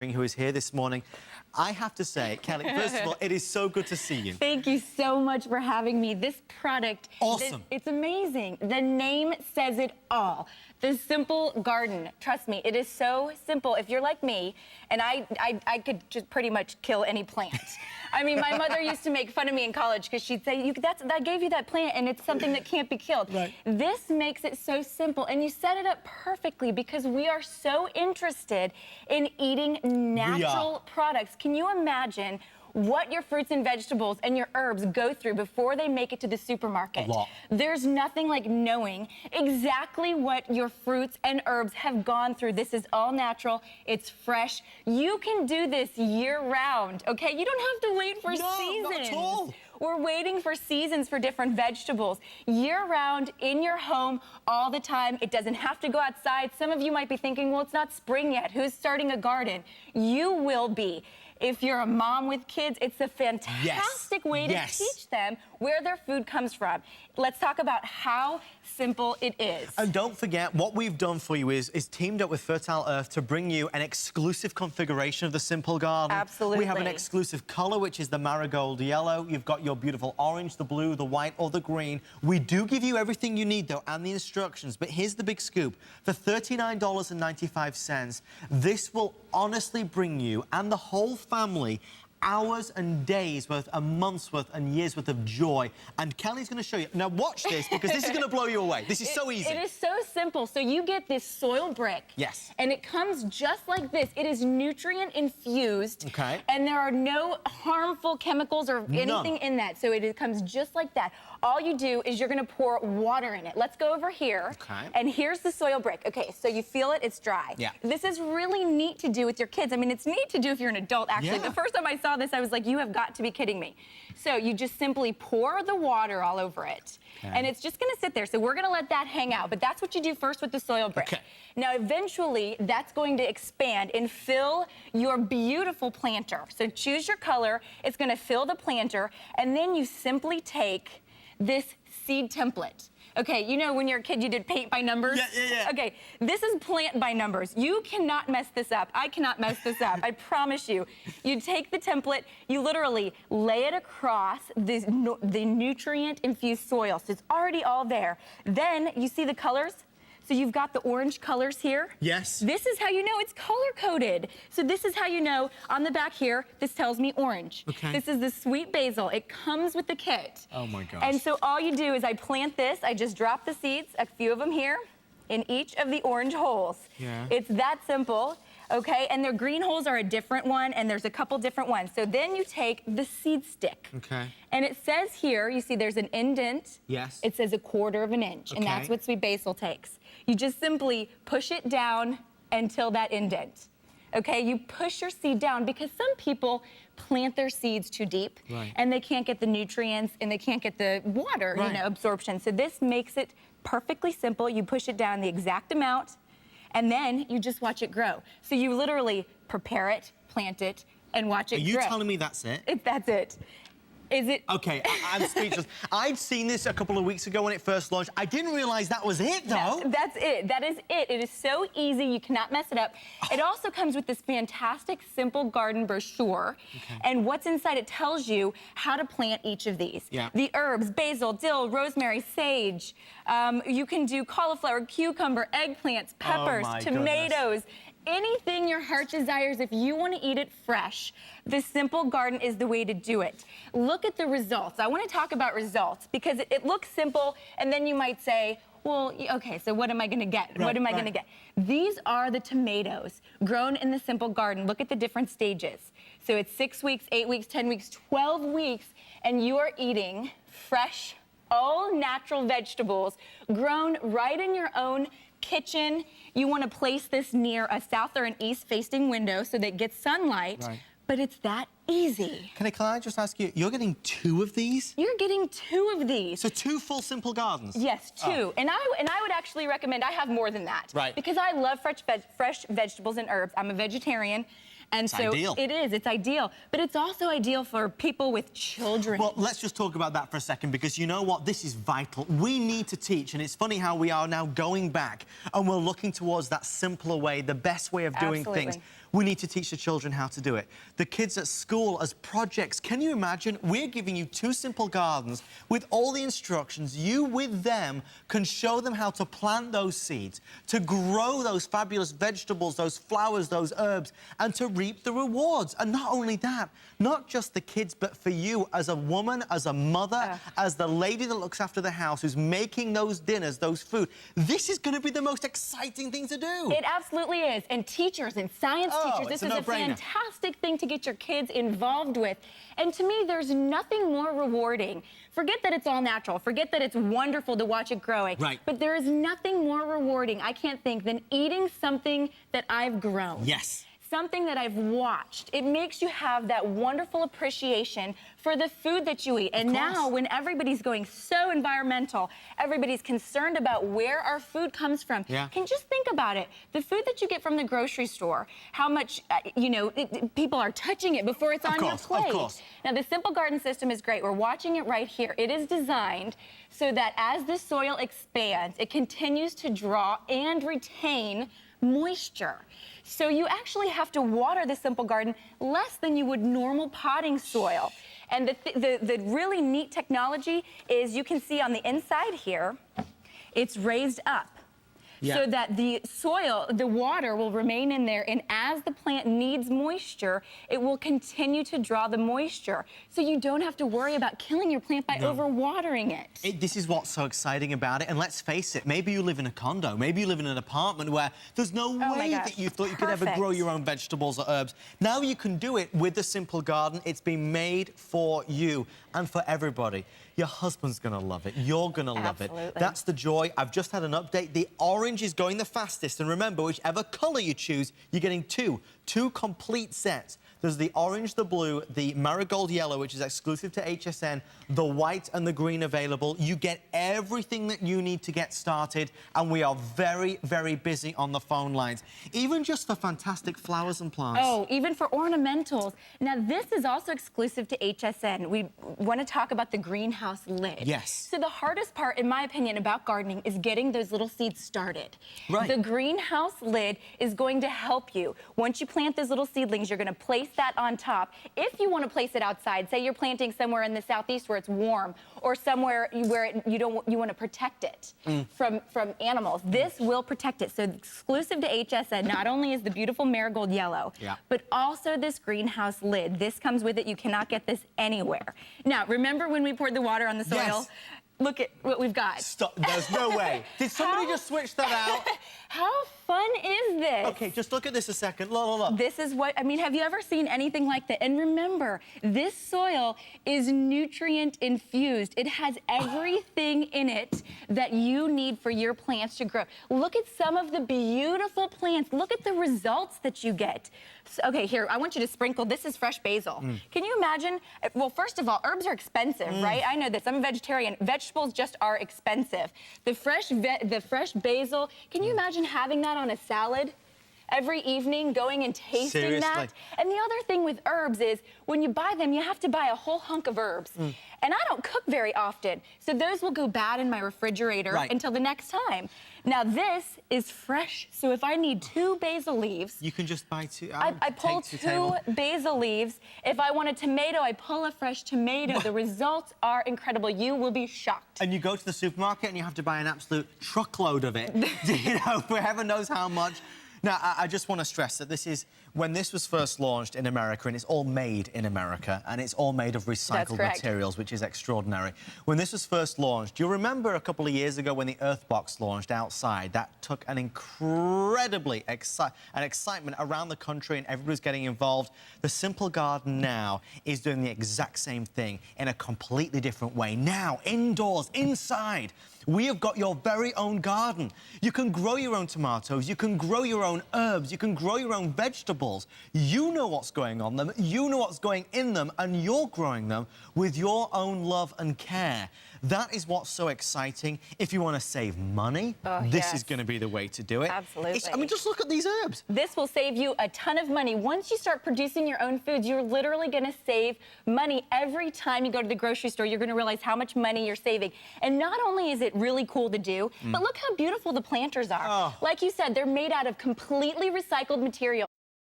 who is here this morning. I have to say, Kelly, first of all, it is so good to see you. Thank you so much for having me. This product, awesome. It's amazing. The name says it all. The Simple Garden. Trust me, it is so simple. If you're like me, and I could just pretty much kill any plant. I mean, my mother used to make fun of me in college because she'd say, I gave you that plant and it's something that can't be killed. Right. This makes it so simple, and you set it up perfectly because we are so interested in eating natural products. Can you imagine what your fruits and vegetables and your herbs go through before they make it to the supermarket? A lot. There's nothing like knowing exactly what your fruits and herbs have gone through. This is all natural. It's fresh. You can do this year-round, okay? You don't have to wait for seasons. Not at all. We're waiting for seasons for different vegetables. Year-round, in your home, all the time. It doesn't have to go outside. Some of you might be thinking, well, it's not spring yet. Who's starting a garden? You will be. If you're a mom with kids, it's a fantastic way to teach them where their food comes from. Let's talk about how simple it is. And don't forget, what we've done for you is teamed up with Fertile Earth to bring you an exclusive configuration of the Simple Garden. Absolutely. We have an exclusive colour, which is the marigold yellow. You've got your beautiful orange, the blue, the white, or the green. We do give you everything you need, though, and the instructions. But here's the big scoop. For $39.95, this will honestly bring you and the whole family hours and days worth, a month's worth and years worth of joy. And Kelly's going to show you. Now watch this, because this is going to blow you away. This is so easy. It is so simple. So you get this soil brick. Yes. And it comes just like this. It is nutrient infused. Okay. And there are no harmful chemicals or anything in that. So it comes just like that. All you do is you're going to pour water in it. Let's go over here. Okay. And here's the soil brick. Okay, so you feel it, it's dry. Yeah. This is really neat to do with your kids. I mean, it's neat to do if you're an adult, actually. Yeah. The first time I saw this, I was like, you have got to be kidding me. So you just simply pour the water all over it. Okay. And it's just going to sit there. So we're going to let that hang out. But that's what you do first with the soil brick. Okay. Now, eventually, that's going to expand and fill your beautiful planter. So choose your color. It's going to fill the planter. And then you simply take this seed template. Okay, you know when you're a kid you did paint by numbers? Yeah. Okay, this is plant by numbers. You cannot mess this up. I cannot mess this up. I promise you. You take the template, you literally lay it across the nutrient-infused soil. So it's already all there. Then you see the colors? So you've got the orange colors here. Yes. This is how you know it's color-coded. So this is how you know, on the back here, this tells me orange. Okay. This is the sweet basil. It comes with the kit. Oh my gosh. And so all you do is I plant this, I just drop the seeds, a few of them here, in each of the orange holes. Yeah. It's that simple. Okay, and their green holes are a different one, and there's a couple different ones. So then you take the seed stick. Okay. And it says here, you see there's an indent. Yes. It says 1/4 inch, and that's what sweet basil takes. You just simply push it down until that indent. Okay, you push your seed down because some people plant their seeds too deep, and they can't get the nutrients and they can't get the water, absorption. So this makes it perfectly simple. You push it down the exact amount, and then you just watch it grow. So you literally prepare it, plant it, and watch it grow. Are you telling me that's it? That's it. Is it? Okay, I'm speechless. I'd seen this a couple of weeks ago when it first launched. I didn't realize that was it, though. That's it. That is it. It is so easy. You cannot mess it up. It also comes with this fantastic Simple Garden brochure. Okay. And what's inside, it tells you how to plant each of these. Yeah. The herbs, basil, dill, rosemary, sage. You can do cauliflower, cucumber, eggplants, peppers, tomatoes. Anything your heart desires, if you want to eat it fresh, the Simple Garden is the way to do it. Look at the results. I want to talk about results because it looks simple, and then you might say, well, okay, so what am I going to get? What am I going to get? These are the tomatoes grown in the Simple Garden. Look at the different stages. So it's 6 weeks, 8 weeks, 10 weeks, 12 weeks, and you are eating fresh, all natural vegetables grown right in your own kitchen. You want to place this near a south or an east facing window so that it gets sunlight. Right. But it's that easy. Can I just ask you, you're getting 2 of these? You're getting 2 of these. So 2 full Simple Gardens? Yes, 2. Oh. And I would actually recommend, I have more than that. Right. Because I love fresh vegetables and herbs. I'm a vegetarian. And it's so ideal. It's ideal. But it's also ideal for people with children. Well, let's just talk about that for a second, because you know what? This is vital. We need to teach, and it's funny how we are now going back and we're looking towards that simpler way, the best way of doing things. We need to teach the children how to do it. The kids at school as projects. Can you imagine? We're giving you 2 simple gardens with all the instructions. You, with them, can show them how to plant those seeds, to grow those fabulous vegetables, those flowers, those herbs, and to reap the rewards. And not only that, not just the kids, but for you as a woman, as a mother, as the lady that looks after the house, who's making those dinners, those food. This is going to be the most exciting thing to do. It absolutely is. And teachers and science teachers, this is a fantastic thing to get your kids involved with. And to me, there's nothing more rewarding. Forget that it's all natural. Forget that it's wonderful to watch it growing. Right. But there is nothing more rewarding, I can't think, than eating something that I've grown. Yes. Something that I've watched. It makes you have that wonderful appreciation for the food that you eat. And now, when everybody's going so environmental, everybody's concerned about where our food comes from. Can just think about it. The food that you get from the grocery store, how much, you know, people are touching it before it's on your plate. Now, the Simple Garden system is great. We're watching it right here. It is designed so that as the soil expands, it continues to draw and retain moisture. So you actually have to water the Simple Garden less than you would normal potting soil. And the really neat technology is you can see on the inside here, it's raised up. So that the soil, the water will remain in there, and as the plant needs moisture, it will continue to draw the moisture. So you don't have to worry about killing your plant by overwatering it. This is what's so exciting about it. And let's face it, maybe you live in a condo, maybe you live in an apartment where there's no way that you thought you could ever grow your own vegetables or herbs. Now you can do it with the Simple Garden. It's been made for you and for everybody. Your husband's gonna love it. You're gonna love it. That's the joy. I've just had an update. The orange is going the fastest. And remember, whichever color you choose, you're getting two complete sets. There's the orange, the blue, the marigold yellow, which is exclusive to HSN, the white and the green available. You get everything that you need to get started, and we are very, very busy on the phone lines. Even just for fantastic flowers and plants. Oh, even for ornamentals. Now, this is also exclusive to HSN. We want to talk about the greenhouse lid. Yes. So the hardest part, in my opinion, about gardening is getting those little seeds started. Right. The greenhouse lid is going to help you. Once you plant those little seedlings, you're going to place that on top. If you want to place it outside, say you're planting somewhere in the southeast where it's warm, or somewhere where you want to protect it from animals, this will protect it. So exclusive to HSN, not only is the beautiful marigold yellow, but also this greenhouse lid. This comes with it. You cannot get this anywhere. Now, remember when we poured the water on the soil? Yes. Look at what we've got. Stop. There's no way. Did somebody just switch that out? How fun is this? Okay, just look at this a second. Look. This is what, I mean, have you ever seen anything like that? And remember, this soil is nutrient infused. It has everything in it that you need for your plants to grow. Look at some of the beautiful plants. Look at the results that you get. So, okay, here, I want you to sprinkle. This is fresh basil. Can you imagine? Well, first of all, herbs are expensive, right? I know this. I'm a vegetarian. Vegetables just are expensive. The fresh basil, can you imagine having that on a salad every evening, going and tasting that? And the other thing with herbs is when you buy them, you have to buy a whole hunk of herbs. And I don't cook very often, so those will go bad in my refrigerator until the next time. Now this is fresh, so if I need 2 basil leaves, you can just buy 2. I pull 2 basil leaves. If I want a tomato, I pull a fresh tomato. The results are incredible. You will be shocked. And you go to the supermarket and you have to buy an absolute truckload of it. You know, for heaven knows how much. Now, I just want to stress that this is, when this was first launched in America, and it's all made in America, and it's all made of recycled materials, which is extraordinary. When this was first launched, do you remember a couple of years ago when the Earthbox launched outside? That took an incredibly excitement around the country, and everybody's getting involved. The Simple Garden now is doing the exact same thing in a completely different way. Now, indoors, inside, we have got your very own garden. You can grow your own tomatoes, you can grow your own herbs, you can grow your own vegetables. You know what's going on them, you know what's going in them, and you're growing them with your own love and care. That is what's so exciting. If you want to save money, this is going to be the way to do it. Absolutely. I mean, just look at these herbs. This will save you a ton of money. Once you start producing your own foods, you're literally going to save money. Every time you go to the grocery store, you're going to realize how much money you're saving. And not only is it really cool to do, but look how beautiful the planters are. Like you said, they're made out of completely recycled material.